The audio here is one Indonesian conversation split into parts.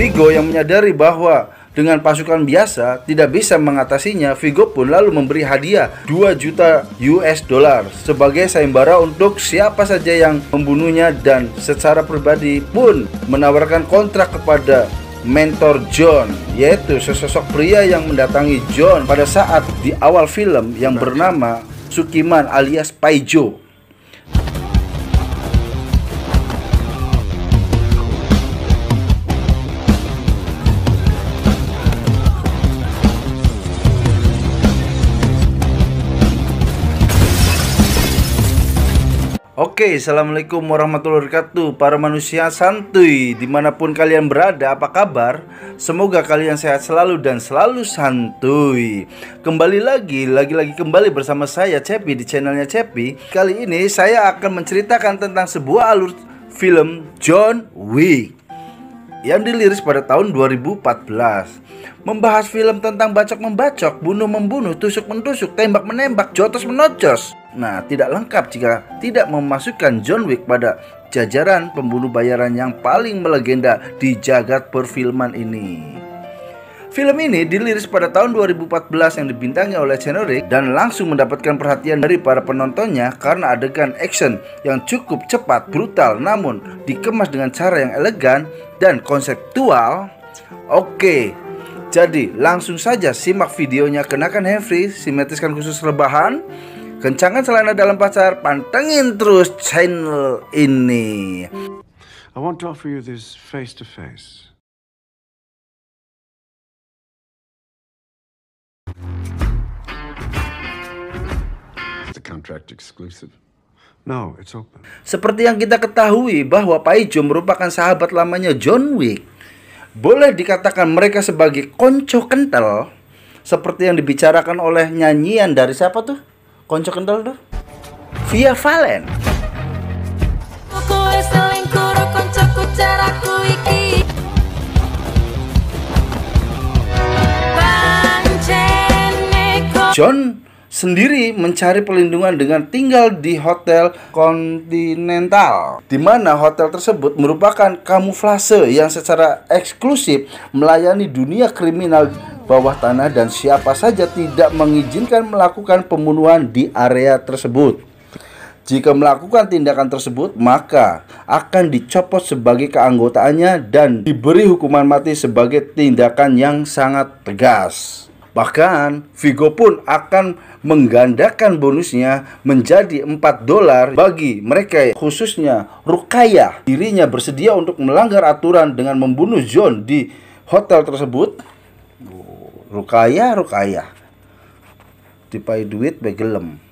Vigo yang menyadari bahwa dengan pasukan biasa tidak bisa mengatasinya, Vigo pun lalu memberi hadiah 2 juta US dollar sebagai sayembara untuk siapa saja yang membunuhnya, dan secara pribadi pun menawarkan kontrak kepada mentor John, yaitu sesosok pria yang mendatangi John pada saat di awal film yang bernama Sukiman alias Paijo. Oke, assalamualaikum warahmatullahi wabarakatuh para manusia santuy dimanapun kalian berada, apa kabar? Semoga kalian sehat selalu dan selalu santuy. Kembali lagi bersama saya Cepi di channelnya Cepi. Kali ini saya akan menceritakan tentang sebuah alur film John Wick yang dirilis pada tahun 2014. Membahas film tentang bacok-membacok, bunuh-membunuh, tusuk-mentusuk, tembak-menembak, jotos-menocos. Nah, tidak lengkap jika tidak memasukkan John Wick pada jajaran pembunuh bayaran yang paling melegenda di jagat perfilman ini. Film ini dirilis pada tahun 2014 yang dibintangi oleh Keanu Reeves dan langsung mendapatkan perhatian dari para penontonnya karena adegan action yang cukup cepat, brutal, namun dikemas dengan cara yang elegan dan konseptual. Oke, jadi langsung saja simak videonya. Kenakan handfree, simetriskan khusus rebahan, kencangkan celana dalam pacar, pantengin terus channel ini. I want to offer you this face to face. Is the contract exclusive? No, it's open. Seperti yang kita ketahui bahwa Paijo merupakan sahabat lamanya John Wick. Boleh dikatakan mereka sebagai konco kental, seperti yang dibicarakan oleh nyanyian dari siapa tuh? Konco kental tuh? Via Valen. John sendiri mencari perlindungan dengan tinggal di Hotel Continental, di mana hotel tersebut merupakan kamuflase yang secara eksklusif melayani dunia kriminal bawah tanah dan siapa saja tidak mengizinkan melakukan pembunuhan di area tersebut. Jika melakukan tindakan tersebut, maka akan dicopot sebagai keanggotaannya dan diberi hukuman mati sebagai tindakan yang sangat tegas. Bahkan Vigo pun akan menggandakan bonusnya menjadi $4 bagi mereka, khususnya Rukaya. Dirinya bersedia untuk melanggar aturan dengan membunuh John di hotel tersebut. Rukaya dipai duit begelem.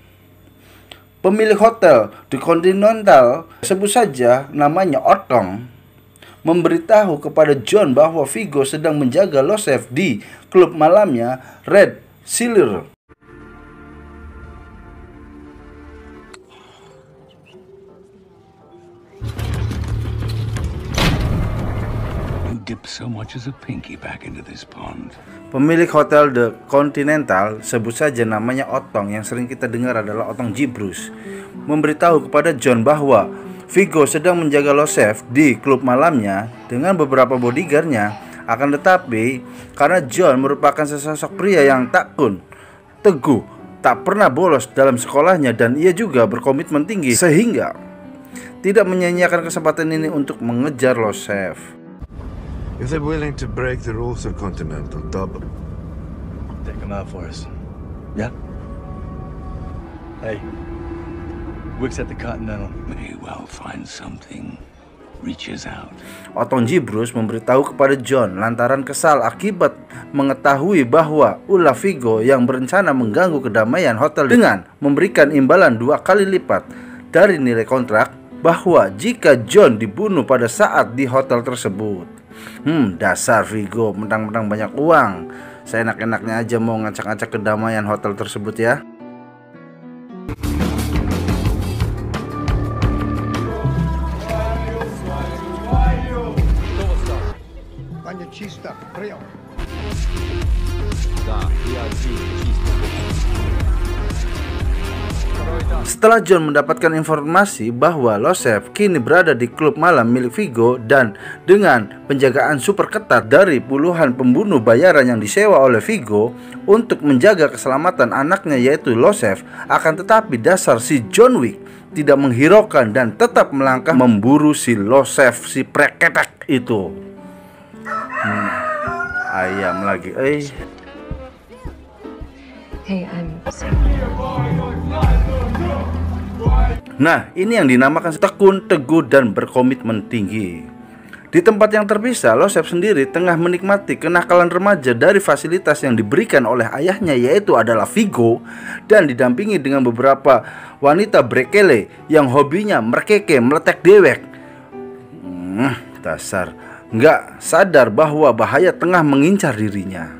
Pemilik hotel di Continental, sebut saja namanya Otong, memberitahu kepada John bahwa Vigo sedang menjaga Losef di klub malamnya Red Silver. Pemilik hotel The Continental, sebut saja namanya Otong, yang sering kita dengar adalah Otong Gibrus, memberitahu kepada John bahwa Vigo sedang menjaga Losef di klub malamnya dengan beberapa bodyguardnya. Akan tetapi, karena John merupakan sesosok pria yang takun, teguh, tak pernah bolos dalam sekolahnya, dan ia juga berkomitmen tinggi, sehingga tidak menyia-nyiakan kesempatan ini untuk mengejar Losef. If they're willing to break the rules of Continental, double. Take them out for us. Yeah? Hey, Wick's at the Continental. May well find something. Reaches out. Otong Gibrus memberitahu kepada John lantaran kesal akibat mengetahui bahwa ulah Vigo yang berencana mengganggu kedamaian hotel dengan memberikan imbalan 2 kali lipat dari nilai kontrak, bahwa jika John dibunuh pada saat di hotel tersebut. Dasar Vigo, mentang-mentang banyak uang, saya enak-enaknya aja mau ngacak-ngacak kedamaian hotel tersebut ya. Setelah John mendapatkan informasi bahwa Losef kini berada di klub malam milik Vigo dan dengan penjagaan super ketat dari puluhan pembunuh bayaran yang disewa oleh Vigo untuk menjaga keselamatan anaknya yaitu Losef, akan tetapi dasar si John Wick tidak menghiraukan dan tetap melangkah memburu si Losef, si preketek itu. Ayam lagi, Hey, I'm Nah, ini yang dinamakan tekun, teguh, dan berkomitmen tinggi. Di tempat yang terpisah, Losef sendiri tengah menikmati kenakalan remaja dari fasilitas yang diberikan oleh ayahnya yaitu adalah Vigo, dan didampingi dengan beberapa wanita brekele yang hobinya merkeke meletek dewek. Dasar nggak sadar bahwa bahaya tengah mengincar dirinya.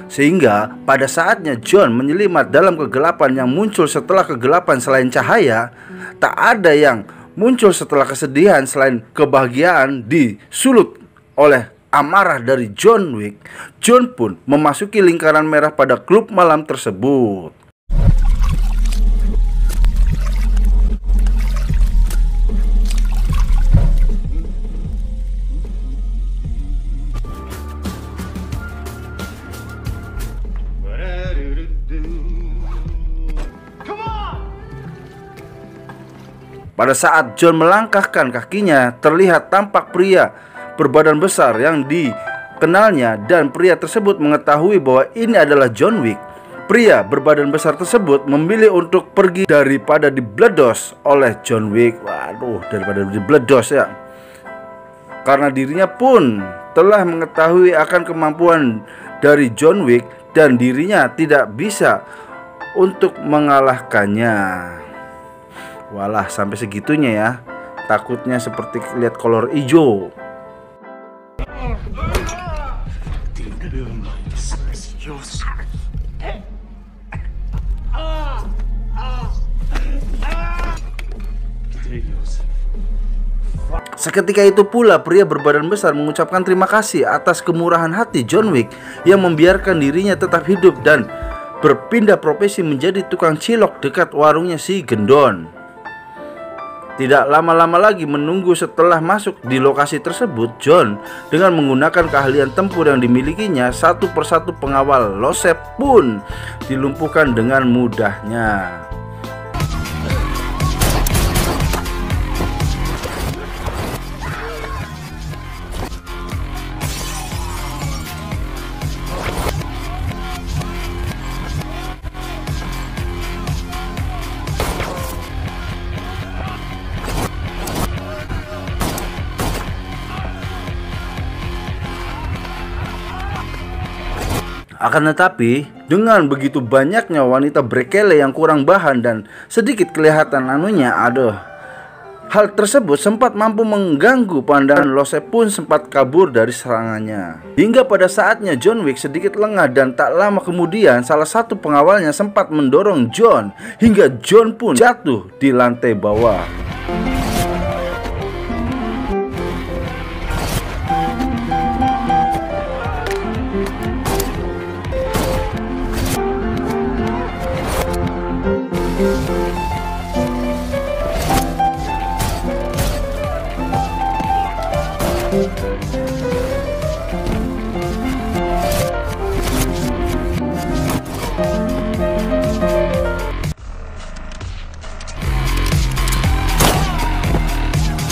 Sehingga pada saatnya John menyelimat dalam kegelapan yang muncul setelah kegelapan selain cahaya, tak ada yang muncul setelah kesedihan selain kebahagiaan disulut oleh amarah dari John Wick. John pun memasuki lingkaran merah pada klub malam tersebut. Pada saat John melangkahkan kakinya, terlihat tampak pria berbadan besar yang dikenalnya, dan pria tersebut mengetahui bahwa ini adalah John Wick. Pria berbadan besar tersebut memilih untuk pergi daripada dibledos oleh John Wick. Waduh, daripada dibledos ya. Karena dirinya pun telah mengetahui akan kemampuan dari John Wick dan dirinya tidak bisa untuk mengalahkannya. Walah, sampai segitunya ya. Takutnya seperti lihat kolor hijau. Seketika itu pula pria berbadan besar mengucapkan terima kasih atas kemurahan hati John Wick yang membiarkan dirinya tetap hidup dan berpindah profesi menjadi tukang cilok dekat warungnya si Gendon. Tidak lama-lama lagi menunggu setelah masuk di lokasi tersebut, John dengan menggunakan keahlian tempur yang dimilikinya, satu persatu pengawal Losef pun dilumpuhkan dengan mudahnya. Akan tetapi, dengan begitu banyaknya wanita brekele yang kurang bahan dan sedikit kelihatan hal tersebut sempat mampu mengganggu pandangan Losef pun sempat kabur dari serangannya. Hingga pada saatnya John Wick sedikit lengah dan tak lama kemudian salah satu pengawalnya sempat mendorong John hingga John pun jatuh di lantai bawah.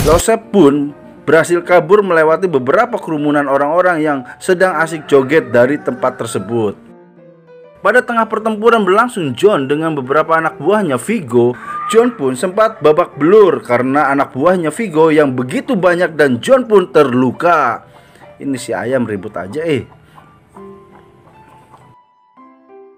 Losef pun berhasil kabur melewati beberapa kerumunan orang-orang yang sedang asik joget dari tempat tersebut. Pada tengah pertempuran berlangsung John dengan beberapa anak buahnya Vigo, John pun sempat babak belur karena anak buahnya Vigo yang begitu banyak dan John pun terluka. Ini si ayam ribut aja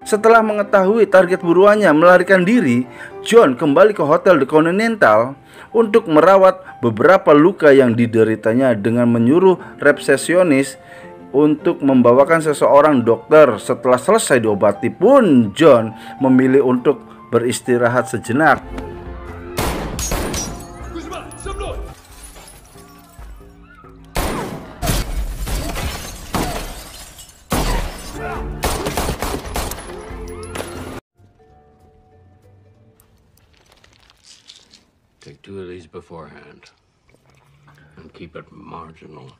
Setelah mengetahui target buruannya melarikan diri, John kembali ke Hotel The Continental untuk merawat beberapa luka yang dideritanya dengan menyuruh resepsionis untuk membawakan seseorang dokter. Setelah selesai diobati pun John memilih untuk beristirahat sejenak. lines beforehand and keep it marginal.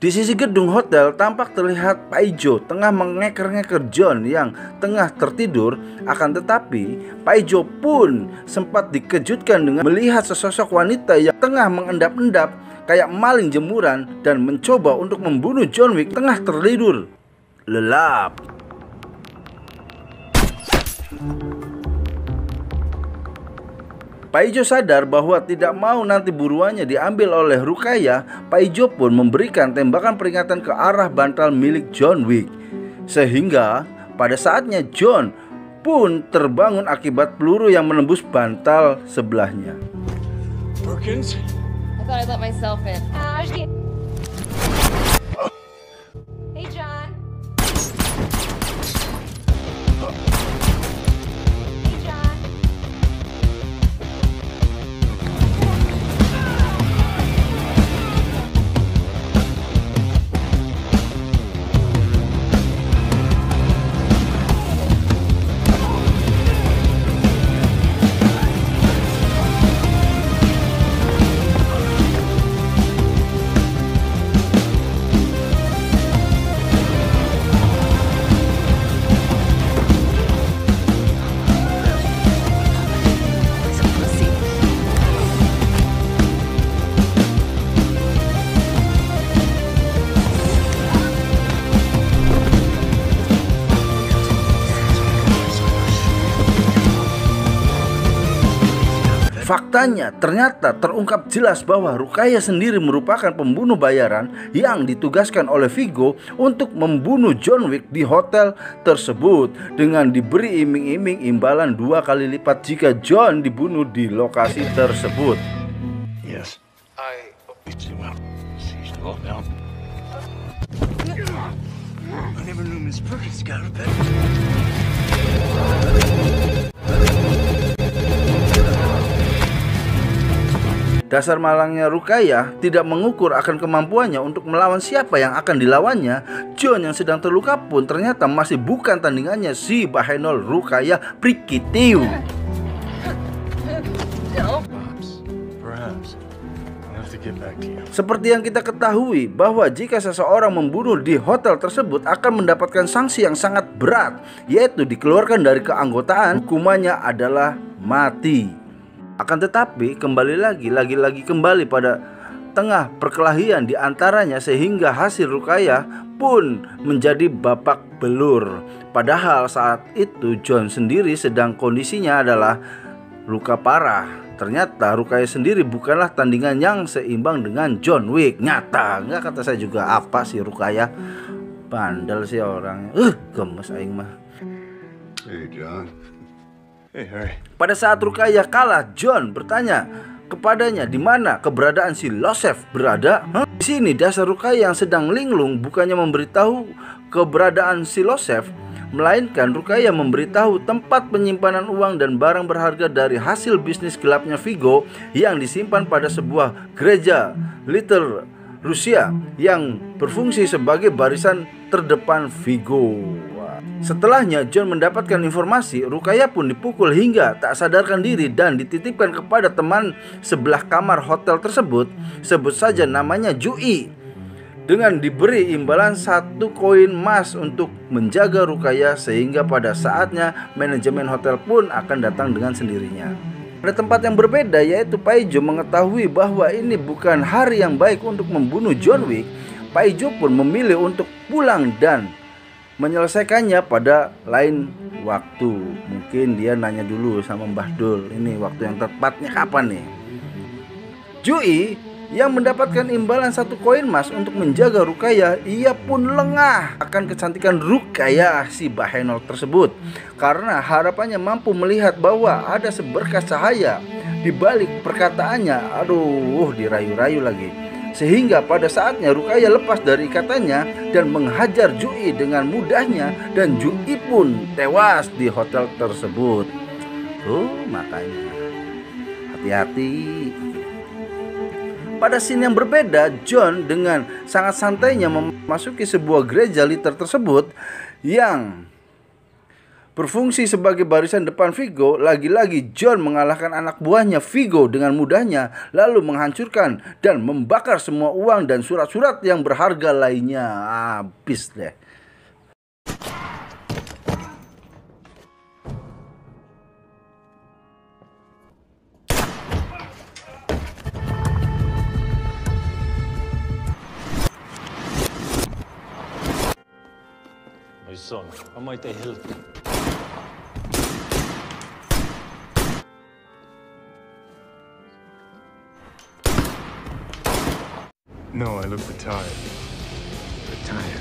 Di sisi gedung hotel tampak terlihat Pak Ijo tengah mengeker-ngeker John yang tengah tertidur. Akan tetapi Pak Ijo pun sempat dikejutkan dengan melihat sesosok wanita yang tengah mengendap-endap kayak maling jemuran dan mencoba untuk membunuh John Wick tengah tertidur lelap. Pak Ijo sadar bahwa tidak mau nanti buruannya diambil oleh Ruqayyah. Pak Ijo pun memberikan tembakan peringatan ke arah bantal milik John Wick. Sehingga pada saatnya John pun terbangun akibat peluru yang menembus bantal sebelahnya. Perkins? I thought I'd let myself in. Hey, John. Hey, John. Faktanya ternyata terungkap jelas bahwa Ruqayyah sendiri merupakan pembunuh bayaran yang ditugaskan oleh Viggo untuk membunuh John Wick di hotel tersebut dengan diberi iming-iming imbalan 2 kali lipat jika John dibunuh di lokasi tersebut. Yes. I slow down. I never knew Miss Perkins got a bed. Dasar malangnya Ruqayyah tidak mengukur akan kemampuannya untuk melawan siapa yang akan dilawannya. John yang sedang terluka pun ternyata masih bukan tandingannya si Bahenol Ruqayyah Prikitiu. Perhaps. I'll have to get back to you. Seperti yang kita ketahui bahwa jika seseorang membunuh di hotel tersebut akan mendapatkan sanksi yang sangat berat, yaitu dikeluarkan dari keanggotaan. Hukumannya adalah mati. Akan tetapi kembali lagi pada tengah perkelahian di antaranya sehingga hasil Ruqayyah pun menjadi babak belur. Padahal saat itu John sendiri sedang kondisinya adalah luka parah. Ternyata Ruqayyah sendiri bukanlah tandingan yang seimbang dengan John Wick. Nyata, nggak kata saya juga apa sih Ruqayyah. Bandel sih orangnya. Gemes aing mah. Hey, John. Hey, Harry. Pada saat Ruqayyah kalah, John bertanya kepadanya di mana keberadaan si Losef berada. Di sini dasar Ruqayyah yang sedang linglung bukannya memberitahu keberadaan si Losef, melainkan Ruqayyah memberitahu tempat penyimpanan uang dan barang berharga dari hasil bisnis gelapnya Viggo yang disimpan pada sebuah gereja Little Rusia yang berfungsi sebagai barisan terdepan Viggo. Setelahnya John mendapatkan informasi, Ruqayyah pun dipukul hingga tak sadarkan diri dan dititipkan kepada teman sebelah kamar hotel tersebut, sebut saja namanya Jui, dengan diberi imbalan 1 koin emas untuk menjaga Ruqayyah sehingga pada saatnya manajemen hotel pun akan datang dengan sendirinya. Pada tempat yang berbeda, yaitu Pak Ijo mengetahui bahwa ini bukan hari yang baik untuk membunuh John Wick. Pak Ijo pun memilih untuk pulang dan menyelesaikannya pada lain waktu. Mungkin dia nanya dulu sama Mbah Dul, ini waktu yang tepatnya kapan nih. Jui yang mendapatkan imbalan 1 koin emas untuk menjaga Ruqayyah, ia pun lengah akan kecantikan Ruqayyah si Bahenol tersebut karena harapannya mampu melihat bahwa ada seberkas cahaya di balik perkataannya. Aduh, dirayu-rayu lagi. Sehingga pada saatnya Ruqayyah lepas dari ikatannya dan menghajar Jui dengan mudahnya, dan Jui pun tewas di hotel tersebut. Makanya hati-hati. Pada scene yang berbeda, John dengan sangat santainya memasuki sebuah gereja liter tersebut yang Berfungsi sebagai barisan depan Vigo, lagi-lagi John mengalahkan anak buahnya Vigo dengan mudahnya, lalu menghancurkan dan membakar semua uang dan surat-surat yang berharga lainnya. Habis deh. My son, how might I help you? No, I look retired.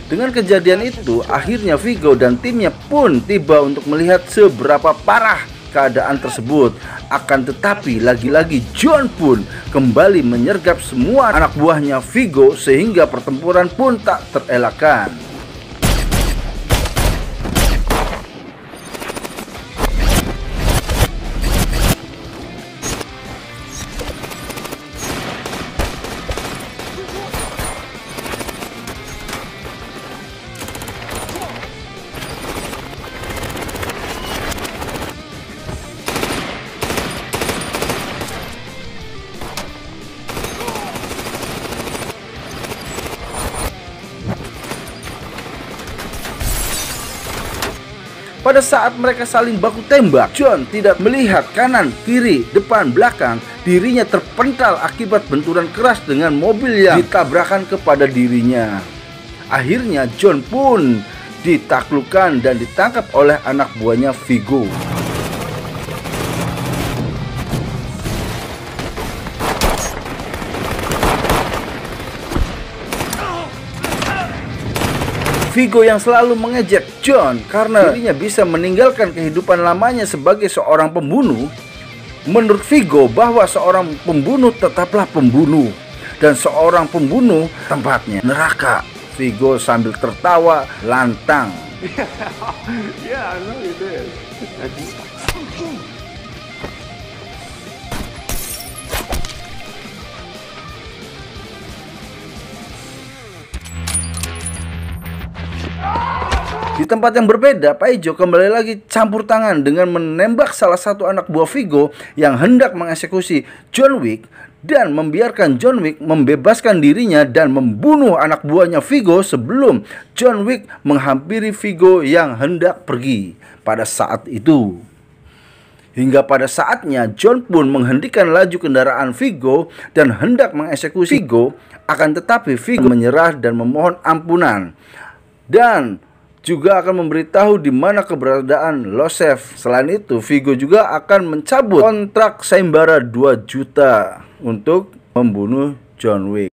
Dengan kejadian itu, akhirnya Vigo dan timnya pun tiba untuk melihat seberapa parah keadaan tersebut. Akan tetapi lagi-lagi John pun kembali menyergap semua anak buahnya Vigo sehingga pertempuran pun tak terelakkan. Pada saat mereka saling baku tembak, John tidak melihat kanan, kiri, depan, belakang. Dirinya terpental akibat benturan keras dengan mobil yang ditabrakan kepada dirinya. Akhirnya John pun ditaklukkan dan ditangkap oleh anak buahnya Vigo. Vigo yang selalu mengejek John karena dirinya bisa meninggalkan kehidupan lamanya sebagai seorang pembunuh. Menurut Vigo bahwa seorang pembunuh tetaplah pembunuh dan seorang pembunuh tempatnya neraka. Vigo sambil tertawa lantang. Yeah, I know you did. Di tempat yang berbeda, Paijo kembali lagi campur tangan dengan menembak salah satu anak buah Vigo yang hendak mengeksekusi John Wick dan membiarkan John Wick membebaskan dirinya dan membunuh anak buahnya Vigo sebelum John Wick menghampiri Vigo yang hendak pergi pada saat itu. Hingga pada saatnya John pun menghentikan laju kendaraan Vigo dan hendak mengeksekusi Vigo, akan tetapi Vigo menyerah dan memohon ampunan. Dan juga akan memberitahu di mana keberadaan Losef. Selain itu, Vigo juga akan mencabut kontrak sayembara 2 juta untuk membunuh John Wick.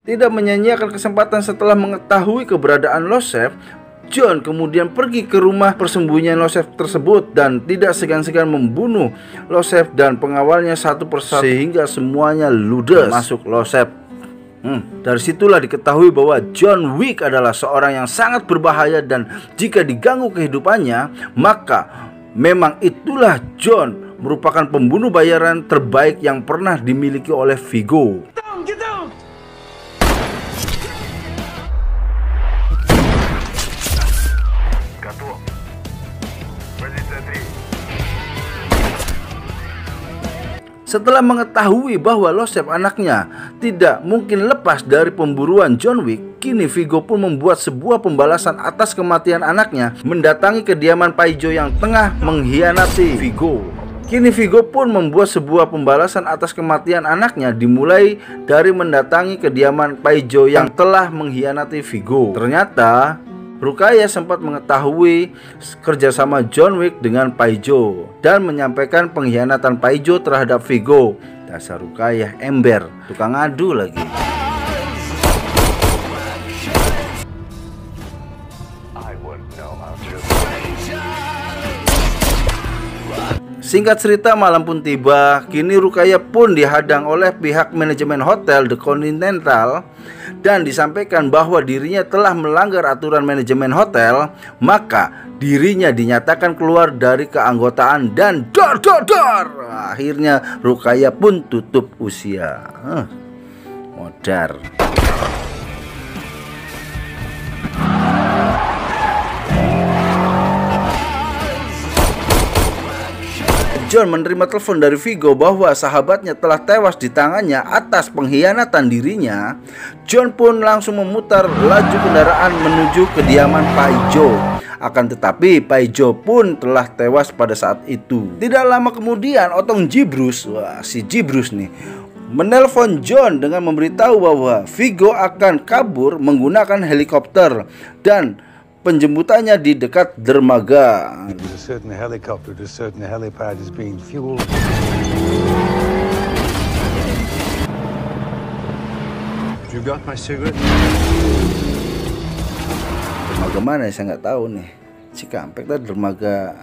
Tidak menyanyiakan kesempatan setelah mengetahui keberadaan Losef, John kemudian pergi ke rumah persembunyian Losef tersebut dan tidak segan-segan membunuh Losef dan pengawalnya satu persatu sehingga semuanya ludes masuk Losef. Dari situlah diketahui bahwa John Wick adalah seorang yang sangat berbahaya dan jika diganggu kehidupannya, maka memang itulah John merupakan pembunuh bayaran terbaik yang pernah dimiliki oleh Vigo. Setelah mengetahui bahwa Losef anaknya tidak mungkin lepas dari pemburuan John Wick, kini Vigo pun membuat sebuah pembalasan atas kematian anaknya, mendatangi kediaman Paijo yang tengah mengkhianati Vigo. Kini Vigo pun membuat sebuah pembalasan atas kematian anaknya, dimulai dari mendatangi kediaman Paijo yang telah mengkhianati Vigo. Ternyata Rukaya sempat mengetahui kerjasama John Wick dengan Paijo dan menyampaikan pengkhianatan Paijo terhadap Vigo. Dasar Rukaya ember, tukang adu lagi. I wouldn't know how to. Singkat cerita, malam pun tiba. Kini Rukaya pun dihadang oleh pihak manajemen hotel The Continental dan disampaikan bahwa dirinya telah melanggar aturan manajemen hotel. Maka dirinya dinyatakan keluar dari keanggotaan dan akhirnya Rukaya pun tutup usia. Modar. John menerima telepon dari Viggo bahwa sahabatnya telah tewas di tangannya atas pengkhianatan dirinya. John pun langsung memutar laju kendaraan menuju kediaman Paijo. Akan tetapi Paijo pun telah tewas pada saat itu. Tidak lama kemudian Otong Gibrus, si Gibrus nih, menelpon John dengan memberitahu bahwa Viggo akan kabur menggunakan helikopter dan penjemputannya di dekat dermaga. A certain helicopter to a certain helipad is being fueled. You got my cigarette? Dermaga mana ya, saya nggak tahu nih. Cikampek tadi dermaga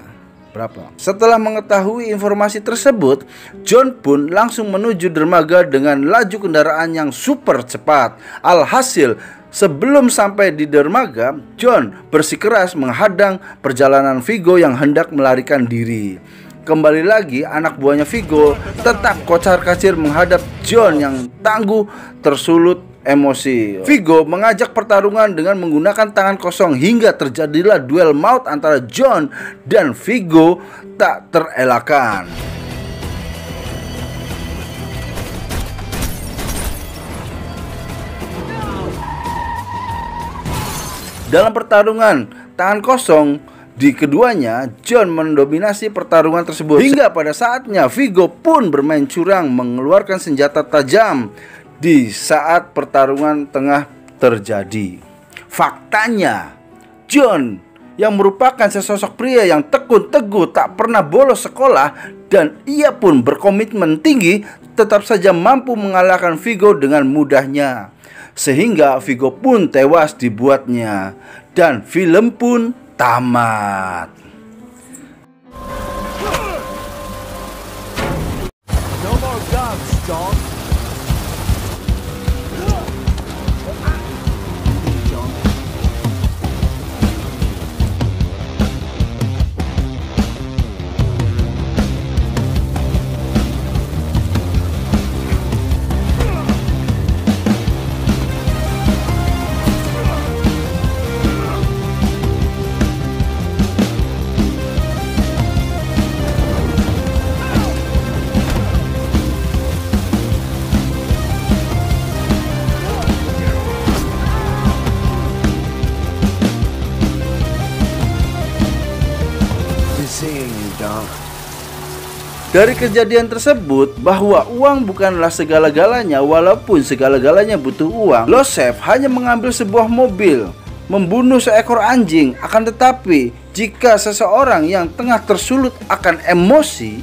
berapa. Setelah mengetahui informasi tersebut, John pun langsung menuju dermaga dengan laju kendaraan yang super cepat. Alhasil, sebelum sampai di dermaga, John bersikeras menghadang perjalanan Viggo yang hendak melarikan diri. Kembali lagi, anak buahnya Viggo tetap kocar-kacir menghadap John yang tangguh tersulut emosi. Viggo mengajak pertarungan dengan menggunakan tangan kosong hingga terjadilah duel maut antara John dan Viggo tak terelakkan. Dalam pertarungan tangan kosong di keduanya, John mendominasi pertarungan tersebut hingga pada saatnya Viggo pun bermain curang mengeluarkan senjata tajam di saat pertarungan tengah terjadi. Faktanya, John yang merupakan sesosok pria yang tekun teguh tak pernah bolos sekolah dan ia pun berkomitmen tinggi, tetap saja mampu mengalahkan Viggo dengan mudahnya. Sehingga Viggo pun tewas dibuatnya dan film pun tamat. No more guns, John. Dari kejadian tersebut bahwa uang bukanlah segala-galanya, walaupun segala-galanya butuh uang, Losev hanya mengambil sebuah mobil, membunuh seekor anjing. Akan tetapi jika seseorang yang tengah tersulut akan emosi,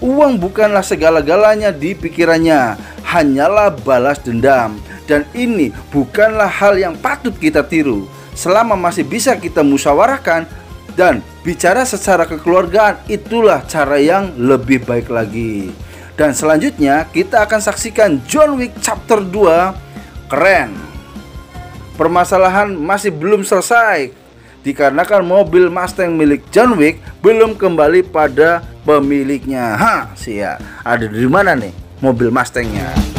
uang bukanlah segala-galanya di pikirannya, hanyalah balas dendam. Dan ini bukanlah hal yang patut kita tiru. Selama masih bisa kita musyawarahkan dan bicara secara kekeluargaan, itulah cara yang lebih baik lagi. Dan selanjutnya kita akan saksikan John Wick chapter 2. Keren. Permasalahan masih belum selesai dikarenakan mobil Mustang milik John Wick belum kembali pada pemiliknya. Ada di mana nih mobil Mustangnya?